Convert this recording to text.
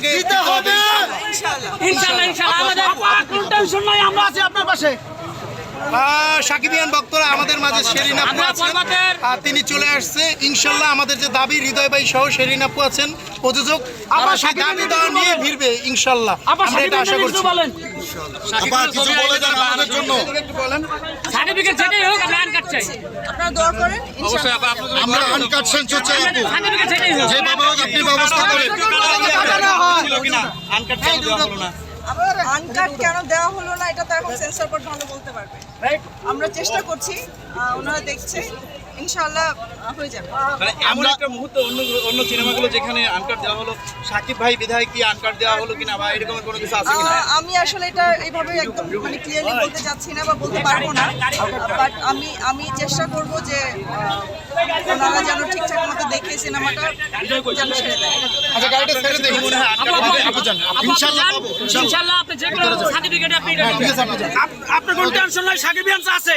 আপনাকে দিতে হবে ইনশাআল্লাহ আমাদের কোনো টেনশন নাই, আমরা আছি আপনার পাশে। সাকিবিয়ান ভক্তরা আমাদের মাঝে শেরিন আপু আছেন, তিনি চলে আসছে ইনশাল্লাহ। আমাদের যে দাবি হৃদয় ভাই সহ শেরিন আপু আছেন প্রযোজক, আবার সেই দাবি দেওয়া নিয়ে ভিড়বে ইনশাল্লাহ, আমরা এটা আশা করছি। কিছু বলে দেন আমাদের জন্য। সার্টিফিকেট যেটাই হোক আমরা আনকাট চাই। আপনারা দোয়া করেন অবশ্যই আমরা আনকাট সেন্স চাই আপু, সার্টিফিকেট যেটাই হোক যেভাবে হোক আপনি ব্যবস্থা করেন। আনকাট কেন দেওয়া হলো না এটা তো এখন সেন্সর বোর্ড ভালো বলতে পারবে। আমরা চেষ্টা করছি, ওনারা দেখছে, ইনশাআল্লাহ হয়ে যাবে। মানে এমন একটা মুহূর্ত অন্য সিনেমাগুলো যেখানে আনকাট দেওয়া হলো, সাকিব ভাই বিধায় কি আনকাট দেওয়া হলো কিনা বা এরকম কোনো কিছু আছে কিনা? আমি আসলে এটা এইভাবে একদম মানে ক্লিয়ারলি বলতে যাচ্ছি না বা বলতে পারবো না, বাট আমি চেষ্টা করব যে ওনারা যেন ঠিকঠাক মতো দেখে সিনেমাটা যেন ছেড়ে দেয়। আচ্ছা গাড়িটা ছেড়ে দেই, মনে হয় ইনশাআল্লাহ পাবো, ইনশাআল্লাহ আপনি যে কোনো সার্টিফিকেট আপনি আপনার কোনো টেনশন নাই, সাকিবিয়ান আছে।